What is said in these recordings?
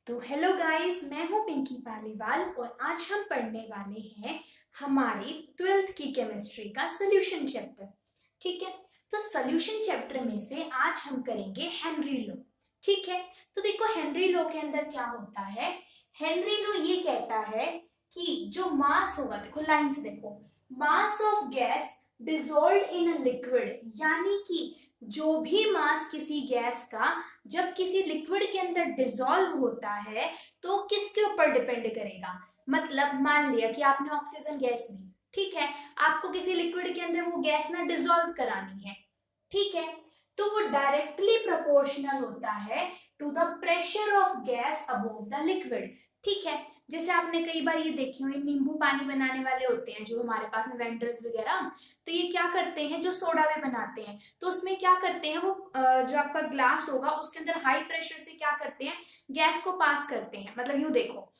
तो hello guys, मैं हूं पिंकी पालीवाल और आज हम पढ़ने वाले हैं हमारी 12th की केमिस्ट्री का सोल्यूशन चैप्टर। ठीक है, तो सोल्यूशन चैप्टर में से आज हम करेंगे हेनरी लॉ। ठीक है, तो देखो हेनरी लॉ के अंदर क्या होता है। हेनरी लॉ ये कहता है कि जो मास होगा, देखो लाइन से देखो, मास of gas dissolved in a liquid, यानी कि जो भी मास किसी गैस का जब किसी लिक्विड के अंदर डिसॉल्व होता है तो किसके ऊपर डिपेंड करेगा। मतलब मान लिया कि आपने ऑक्सीजन गैस ली, ठीक है, आपको किसी लिक्विड के अंदर वो गैस ना डिसॉल्व करानी है, ठीक है, तो वो डायरेक्टली प्रोपोर्शनल होता है to the pressure of gas above the liquid. ठीक है, जैसे आपने कई बार ये देखी हुई नींबू पानी बनाने वाले होते हैं जो हमारे पास में वेंडर्स वगैरह, तो ये क्या करते हैं, जो सोडा भी बनाते हैं तो उसमें क्या करते हैं, वो जो आपका ग्लास होगा उसके अंदर हाई प्रेशर से क्या करते हैं, गैस को पास करते हैं। मतलब यूं देखो,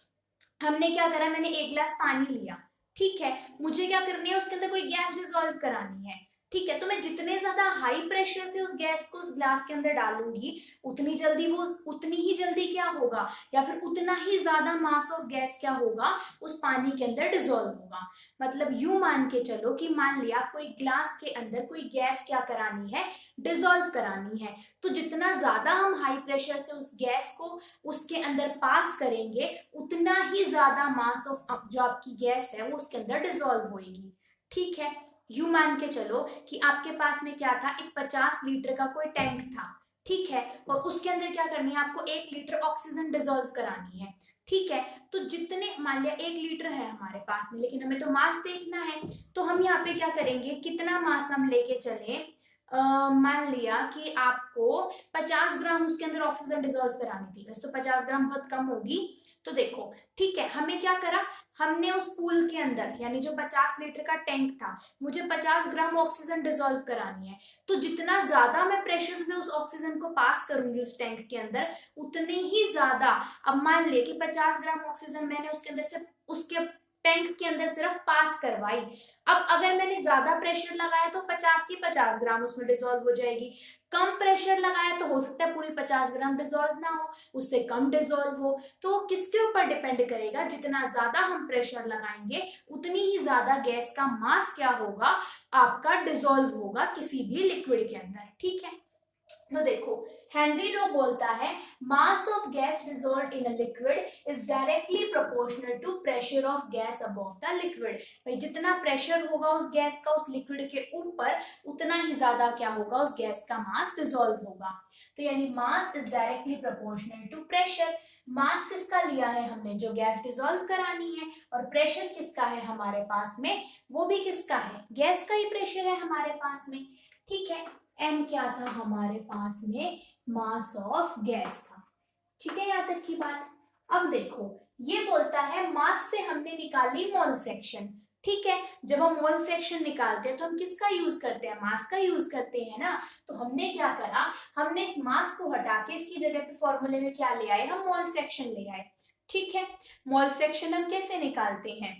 हमने क्या करा, मैंने एक गिलास पानी लिया, ठीक है, मुझे क्या करनी है, उसके अंदर कोई गैस डिसॉल्व करानी है, ठीक है, तो मैं जितने ज्यादा हाई प्रेशर से उस गैस को उस ग्लास के अंदर डालूंगी उतनी जल्दी वो उतनी ही जल्दी क्या होगा, या फिर उतना ही ज्यादा मास ऑफ गैस क्या होगा, उस पानी के अंदर डिसॉल्व होगा। मतलब यूं मान के चलो कि मान लिया कोई ग्लास के अंदर कोई गैस क्या करानी है, डिसॉल्व करानी है, तो जितना ज्यादा हम हाई प्रेशर से उस गैस को उसके अंदर पास करेंगे उतना ही ज्यादा मास ऑफ जो आपकी गैस है वो उसके अंदर डिसॉल्व होएगी। ठीक है, यू मान के चलो कि आपके पास में क्या था, एक 50 लीटर का कोई टैंक था, ठीक है, और उसके अंदर क्या करनी है, आपको 1 लीटर ऑक्सीजन डिसॉल्व करानी है, ठीक है, तो जितने मान लिया 1 लीटर है हमारे पास में, लेकिन हमें तो मास देखना है, तो हम यहाँ पे क्या करेंगे, कितना मास हम लेके चले, मान लिया कि आपको 50 ग्राम उसके अंदर ऑक्सीजन डिसॉल्व करानी थी, वैसे तो 50 ग्राम बहुत कम होगी, तो देखो ठीक है, हमें क्या करा, हमने उस पूल के अंदर यानी जो 50 लीटर का टैंक था, मुझे 50 ग्राम ऑक्सीजन डिसॉल्व करानी है, तो जितना ज्यादा मैं प्रेशर से उस ऑक्सीजन को पास करूंगी उस टैंक के अंदर उतनी ही ज्यादा, अब मान ले कि 50 ग्राम ऑक्सीजन मैंने उसके अंदर से उसके टैंक के अंदर सिर्फ पास करवाई, अब अगर मैंने ज्यादा प्रेशर लगाया तो 50 की 50 ग्राम उसमें डिसॉल्व हो जाएगी, कम प्रेशर लगाया तो हो सकता है पूरी 50 ग्राम डिसॉल्व ना हो, उससे कम डिसॉल्व हो, तो किसके ऊपर डिपेंड करेगा, जितना ज्यादा हम प्रेशर लगाएंगे उतनी ही ज्यादा गैस का मास क्या होगा, आपका डिसॉल्व होगा किसी भी लिक्विड के अंदर। ठीक है, तो देखो हेनरी लॉ बोलता है mass of gas dissolved in a liquid is directly proportional to pressure of gas above the liquid. भाई जितना प्रेशर होगा उस गैस का उस लिक्विड के ऊपर उतना ही ज्यादा क्या होगा, उस गैस का मास डिसॉल्व होगा। तो यानी mass is directly proportional to pressure. Mass किसका लिया है हमने, जो गैस डिसॉल्व करानी है, और प्रेशर किसका है हमारे पास में, वो भी किसका है, गैस का ही प्रेशर है हमारे पास में। ठीक है, m क्या था हमारे पास में, मास ऑफ गैस था। ठीक है, यहां तक की बात। अब देखो ये बोलता है मास से हमने निकाली मोल फ्रैक्शन। ठीक है, जब हम मोल फ्रैक्शन निकालते हैं तो हम किसका यूज करते हैं, मास का यूज करते हैं ना, तो हमने क्या करा, हमने इस मास को हटा के इसकी जगह पे फॉर्मूले में क्या ले आए, हम मोल फ्रैक्शन ले आए। ठीक है, मोल फ्रैक्शन हम कैसे निकालते हैं,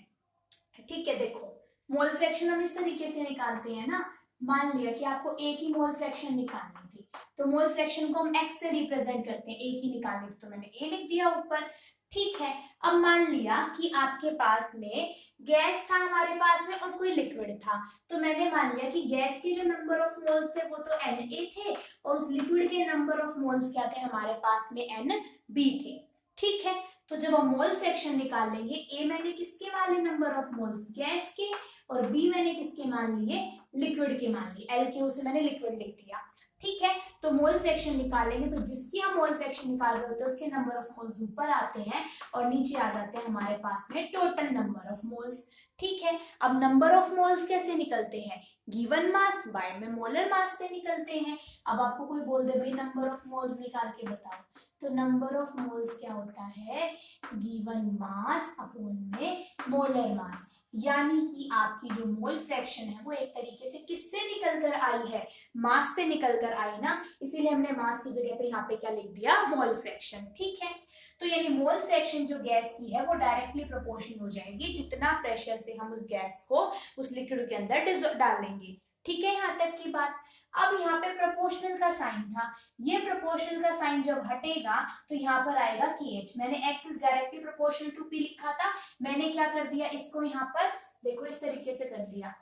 ठीक है, देखो मोल फ्रैक्शन हम इस तरीके से निकालते हैं ना, मान लिया कि आपको ए की मोल फ्रैक्शन निकालनी थी, तो मोल फ्रैक्शन को हम एक्स से रिप्रेजेंट करते हैं, ए की निकालनी थी तो मैंने ए लिख दिया ऊपर। ठीक है, अब मान लिया कि आपके पास में गैस था हमारे पास में और कोई लिक्विड था, तो मैंने मान लिया कि गैस के जो नंबर ऑफ मोल्स थे वो तो Na थे और उस लिक्विड के नंबर ऑफ मोल्स क्या थे हमारे पास में Nb थे। ठीक है, तो जब हम मोल फ्रैक्शन निकालेंगे, ए मैंने किसके मान लिए, नंबर ऑफ मोल्स गैस के, और बी मैंने किसके मान लिए, लिक्विड के मान लिए, एल के उसे मैंने लिक्विड लिख दिया। ठीक है, तो मोल फ्रैक्शन निकालेंगे तो जिसकी हम मोल फ्रैक्शन निकाल रहे होते हैं उसके नंबर ऑफ मोल्स ऊपर आते हैं और नीचे आ जाते हैं हमारे पास में टोटल नंबर ऑफ मोल्स। ठीक है, अब नंबर ऑफ मोल्स कैसे निकलते हैं, गिवन मास बाय में मोलर मास से निकलते हैं। अब आपको कोई बोल दे भाई नंबर ऑफ मोल्स निकाल के बताओ, तो नंबर ऑफ मोल्स क्या होता है, गिवन मास अपॉन में मोलर मास, यानी कि आपकी जो मोल फ्रैक्शन है वो एक तरीके से किससे निकल कर आई है, मास से निकल कर आई ना, इसीलिए हमने मास की जगह पे यहाँ पे क्या लिख दिया, मोल फ्रैक्शन। ठीक है, तो यानी मोल फ्रैक्शन जो गैस की है वो डायरेक्टली प्रोपोर्शनल हो जाएगी जितना प्रेशर से हम उस गैस को उस लिक्विड के अंदर डालेंगे। ठीक है, यहाँ तक की बात। अब यहाँ पे प्रोपोर्शनल का साइन था, ये प्रोपोर्शनल का साइन जब हटेगा तो यहाँ पर आएगा KH। मैंने x is directly proportional to P लिखा था, मैंने क्या कर दिया, इसको यहाँ पर देखो इस तरीके से कर दिया,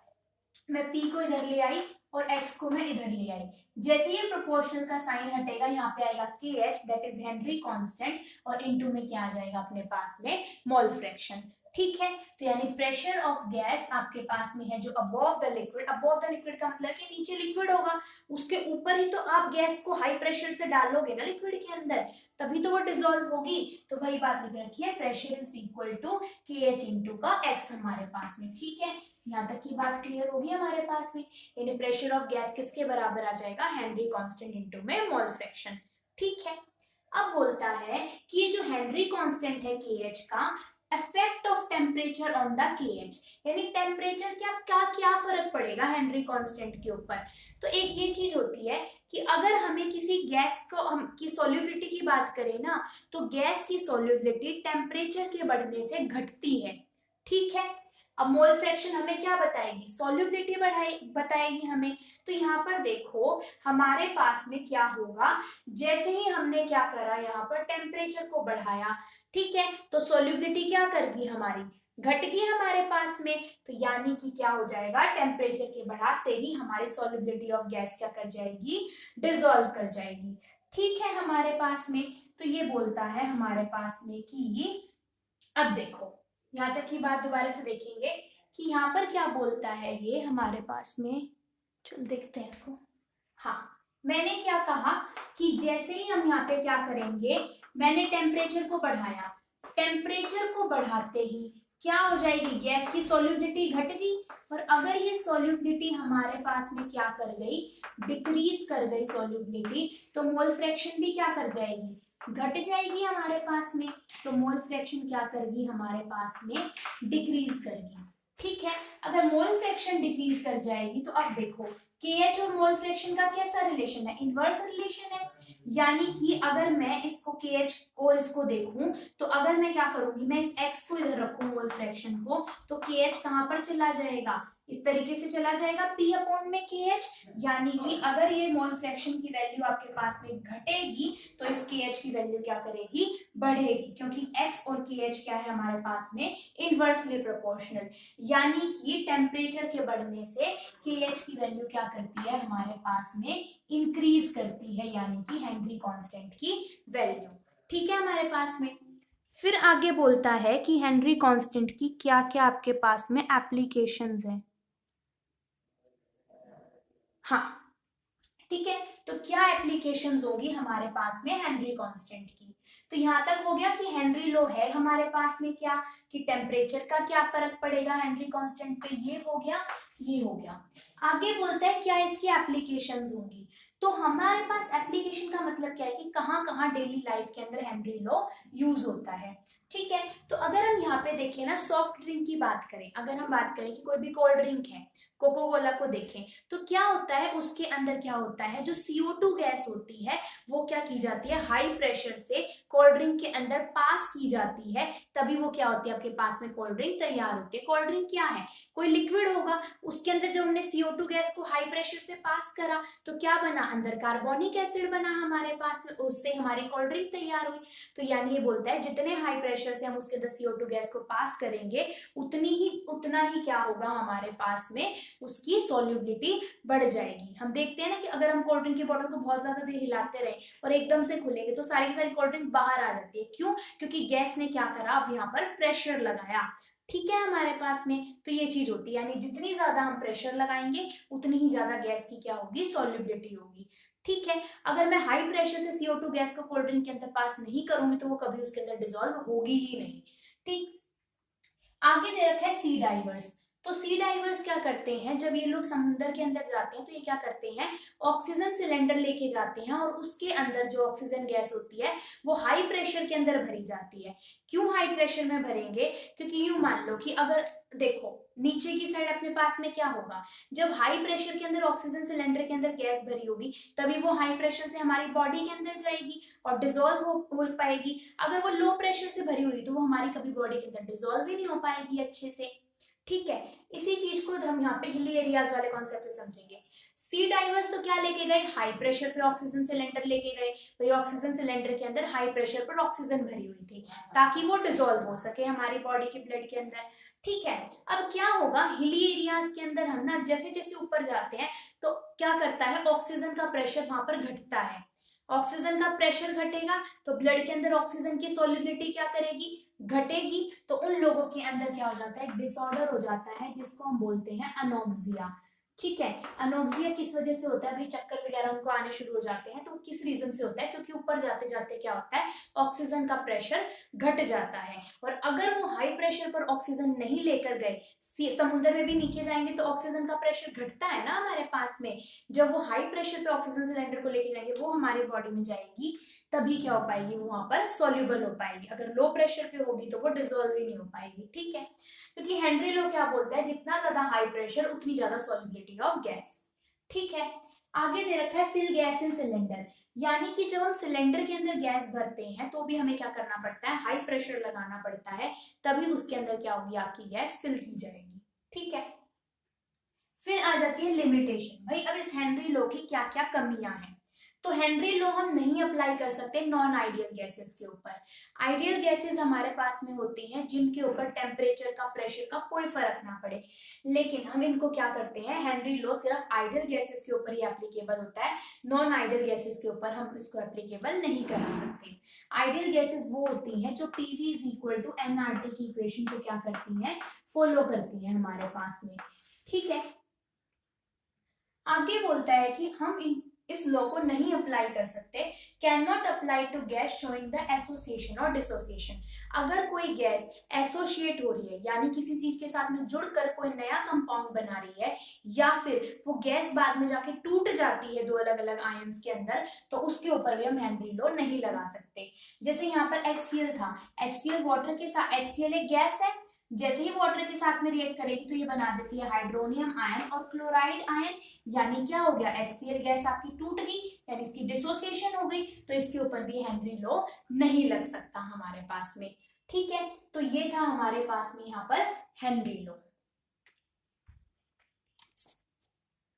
मैं P को इधर ले आई और x को मैं इधर ले आई। जैसे ये प्रोपोर्शनल का साइन हटेगा यहाँ पे आएगा KH that is Henry constant, और इनटू में क्या आ जाएगा अपने पास में, मोल फ्रैक्शन। ठीक है, तो यानी प्रेशर ऑफ गैस आपके पास में है जो above the liquid, above the liquid का मतलब कि नीचे लिक्विड होगा, उसके ऊपर ही तो आप गैस को हाई प्रेशर से डालोगे ना लिक्विड के अंदर, तभी तो वो डिसॉल्व होगी। तो वही बात लिख रखी है, pressure is equal to KH into का x हमारे पास में। ठीक है, यहाँ तक की बात क्लियर होगी हमारे पास में, यानी प्रेशर ऑफ गैस किसके बराबर आ जाएगा, हेनरी कांस्टेंट इनटू में मोल फ्रैक्शन। ठीक है, अब बोलता है कि ये जो हेनरी कांस्टेंट है KH का, effect of temperature on the KH, यानी टेम्परेचर क्या फर्क पड़ेगा हेनरी कांस्टेंट के ऊपर। तो एक ये चीज होती है कि अगर हमें किसी गैस को हम की सॉल्युबिलिटी की बात करें ना, तो गैस की सॉल्युबिलिटी टेम्परेचर के बढ़ने से घटती है। ठीक है, अब मोल फ्रैक्शन हमें क्या बताएगी, सॉल्युबिलिटी बताएगी हमें। तो यहाँ पर देखो हमारे पास में क्या होगा, जैसे ही हमने क्या करा, यहाँ पर टेम्परेचर को बढ़ाया, ठीक है, तो सॉल्युबिलिटी क्या करगी हमारी, घट गई हमारे पास में। तो यानी कि क्या हो जाएगा, टेम्परेचर के बढ़ाते ही हमारी सॉल्युबिलिटी ऑफ गैस क्या कर जाएगी, डिसॉल्व कर जाएगी। ठीक है, हमारे पास में तो ये बोलता है हमारे पास में कि अब देखो यहाँ तक की बात दोबारा से देखेंगे कि यहाँ पर क्या बोलता है ये हमारे पास में, चल देखते हैं इसको। हाँ, मैंने क्या कहा कि जैसे ही हम यहाँ पे क्या करेंगे, मैंने टेम्परेचर को बढ़ाया, टेम्परेचर को बढ़ाते ही क्या हो जाएगी, गैस की सॉल्युबिलिटी घट गई, और अगर ये सॉल्युबिलिटी हमारे पास में क्या कर गई, डिक्रीज कर गई सॉल्युबिलिटी, तो मोल फ्रैक्शन भी क्या कर जाएगी, घट जाएगी हमारे पास में। तो मोल फ्रैक्शन क्या करेगी हमारे पास में, डिक्रीज करेगी। ठीक है, अगर मोल फ्रैक्शन डिक्रीज कर जाएगी तो अब देखो KH और मोल फ्रैक्शन का कैसा रिलेशन है, इनवर्स रिलेशन है। यानी कि अगर मैं इसको KH और इसको देखूं, तो अगर मैं क्या करूंगी, मैं इस x को इधर रखूं मोल फ्रैक्शन को, तो KH कहां पर चला जाएगा, इस तरीके से चला जाएगा P अपॉन में KH। यानी कि अगर ये मोल फ्रैक्शन की वैल्यू आपके पास में घटेगी तो इस KH की वैल्यू क्या करेगी, बढ़ेगी, क्योंकि x और KH क्या है हमारे पास में, इनवर्सली प्रोपोर्शनल। यानी कि टेम्परेचर के बढ़ने से KH की वैल्यू क्या करती है हमारे पास में, इंक्रीज करती है, यानी कि हेनरी कांस्टेंट की वैल्यू। ठीक है, हमारे पास में फिर आगे बोलता है कि हेनरी कांस्टेंट की क्या क्या आपके पास में एप्लीकेशंस हैं। हाँ, ठीक है, तो क्या एप्लीकेशंस होगी हमारे पास में हेनरी कांस्टेंट की। तो यहां तक हो गया कि हेनरी लॉ है हमारे पास में, क्या कि टेम्परेचर का क्या फर्क पड़ेगा हेनरी कांस्टेंट पे, ये हो गया, ये हो गया। आगे बोलता है क्या इसकी एप्लीकेशंस होंगी। तो हमारे पास एप्लीकेशन का मतलब क्या है कि कहाँ कहाँ डेली लाइफ के अंदर हेनरी लॉ यूज होता है। ठीक है, तो अगर हम यहाँ पे देखें ना, सॉफ्ट ड्रिंक की बात करें, अगर हम बात करें कि कोई भी कोल्ड ड्रिंक है, कोको कोला को देखें, तो क्या होता है उसके अंदर, क्या होता है जो CO2 गैस होती है वो क्या की जाती है, हाई प्रेशर से कोल्ड ड्रिंक के अंदर पास की जाती है, तभी वो क्या होती है आपके पास में कोल्ड ड्रिंक तैयार होती है। कोल्ड ड्रिंक क्या है, कोई लिक्विड होगा, उसके अंदर जब हमने CO2 गैस को हाई प्रेशर से पास करा तो क्या बना, अंदर कार्बोनिक एसिड बना हमारे पास में, उससे हमारी कोल्ड ड्रिंक तैयार हुई। तो यानी ये बोलता है जितने हाई प्रेशर से हम उसके अंदर CO2 गैस को पास करेंगे उतना ही क्या होगा हमारे पास में, उसकी सॉल्युबिलिटी बढ़ जाएगी। हम देखते हैं ना कि अगर हम कोल्ड ड्रिंक की बोतल को बहुत ज्यादा देर हिलाते रहे और एकदम से खुलेंगे तो सारी की सारी कोल्ड ड्रिंक बाहर आ जाती है। क्यों, क्योंकि गैस ने क्या करा, अब यहाँ पर प्रेशर लगाया। ठीक है, हमारे पास में तो ये चीज होती है, यानी जितनी ज्यादा हम प्रेशर लगाएंगे उतनी ही ज्यादा गैस की क्या होगी, सॉल्युबिलिटी होगी। ठीक है, अगर मैं हाई प्रेशर से CO2 गैस को कोल्ड ड्रिंक के अंदर पास नहीं करूंगी तो वो कभी उसके अंदर डिसॉल्व होगी ही नहीं। ठीक, आगे दे रखा है सी डाइवर्स। तो सी डाइवर्स क्या करते हैं, जब ये लोग समुद्र के अंदर जाते हैं तो ये क्या करते हैं, ऑक्सीजन सिलेंडर लेके जाते हैं और उसके अंदर जो ऑक्सीजन गैस होती है वो हाई प्रेशर के अंदर भरी जाती है। क्यों हाई प्रेशर में भरेंगे, क्योंकि यूं मान लो कि अगर देखो नीचे की साइड अपने पास में क्या होगा, जब हाई प्रेशर के अंदर ऑक्सीजन सिलेंडर के अंदर गैस भरी होगी तभी वो हाई प्रेशर से हमारी बॉडी के अंदर जाएगी और डिसॉल्व हो पाएगी। अगर वो लो प्रेशर से भरी हुई तो वो हमारी कभी बॉडी के अंदर डिसॉल्व ही नहीं हो पाएगी अच्छे से। ठीक है, इसी चीज को हम यहाँ पे हिली एरियाज वाले कॉन्सेप्ट से समझेंगे। सी डाइवर्स तो क्या लेके गए, हाई प्रेशर पे ऑक्सीजन सिलेंडर लेके गए। भाई ऑक्सीजन सिलेंडर के अंदर हाई प्रेशर पर ऑक्सीजन भरी हुई थी ताकि वो डिसॉल्व हो सके हमारी बॉडी के ब्लड के अंदर। ठीक है, अब क्या होगा, हिली एरियाज के अंदर हम ना जैसे जैसे ऊपर जाते हैं तो क्या करता है, ऑक्सीजन का प्रेशर वहां पर घटता है। ऑक्सीजन का प्रेशर घटेगा तो ब्लड के अंदर ऑक्सीजन की सोलिबिलिटी क्या करेगी, घटेगी। तो उन लोगों के अंदर क्या हो जाता है, डिसऑर्डर हो जाता है जिसको हम बोलते हैं अनोक्सिया। ठीक है, अनोक्सिया किस वजह से होता है, भाई चक्कर वगैरह उनको आने शुरू हो जाते हैं तो किस रीजन से होता है, क्योंकि ऊपर जाते जाते क्या होता है, ऑक्सीजन का प्रेशर घट जाता है। और अगर वो हाई प्रेशर पर ऑक्सीजन नहीं लेकर गए, समुद्र में भी नीचे जाएंगे तो ऑक्सीजन का प्रेशर घटता है ना हमारे पास में। जब वो हाई प्रेशर पे ऑक्सीजन सिलेंडर को लेके जाएंगे, वो हमारी बॉडी में जाएगी, तभी क्या हो पाएगी, वो वहां पर सॉल्युबल हो पाएगी। अगर लो प्रेशर पे होगी तो वो डिसॉल्व ही नहीं हो पाएगी। ठीक है, क्योंकि हेनरी लो क्या बोलता है, जितना ज्यादा हाई प्रेशर उतनी ज्यादा सॉल्युबिलिटी ऑफ गैस। ठीक है, आगे दे रखा है फिल गैस इन सिलेंडर, यानी कि जब हम सिलेंडर के अंदर गैस भरते हैं तो भी हमें क्या करना पड़ता है, हाई प्रेशर लगाना पड़ता है, तभी उसके अंदर क्या होगी, आपकी गैस फिल की जाएगी। ठीक है, फिर आ जाती है लिमिटेशन। भाई अब इस हेनरी लॉ की क्या क्या कमियां हैं, तो हेनरी लॉ हम नहीं अप्लाई कर सकते नॉन आइडियल गैसेस के ऊपर। आइडियल गैसेस हमारे पास में होती हैं जिनके ऊपर टेम्परेचर का, प्रेशर का कोई फर्क ना पड़े, लेकिन हम इनको क्या करते हैं, हेनरी लॉ सिर्फ आइडियल गैसेस के ऊपर ही एप्लीकेबल होता है, नॉन आइडियल गैसेस के ऊपर हम इसको एप्लीकेबल नहीं करा सकते। आइडियल गैसेस वो होती हैं जो PV is equal to NRT की इक्वेशन को क्या करती हैं, फॉलो करती हैं हमारे पास में। ठीक है, आगे बोलता है कि हम इस लॉ को नहीं अप्लाई कर सकते, can not apply to gas showing the association और डिसोसिएशन। अगर कोई गैस एसोसिएट हो रही है, यानी किसी चीज के साथ में जुड़कर कोई नया कंपाउंड बना रही है, या फिर वो गैस बाद में जाके टूट जाती है दो अलग अलग आयंस के अंदर, तो उसके ऊपर भी हम हेनरी लॉ नहीं लगा सकते। जैसे यहाँ पर HCl था, HCl वाटर के साथ, HCl एक गैस है, जैसे ही वाटर के साथ में रिएक्ट करेगी तो ये बना देती है हाइड्रोनियम आयन और क्लोराइड आयन, यानी क्या हो गया, HCl गैस आपकी टूट गई, यानी इसकी डिसोसिएशन हो गई, तो इसके ऊपर भी हेनरी लॉ नहीं लग सकता हमारे पास में। ठीक है, तो ये था हमारे पास में यहाँ पर हेनरी लॉ।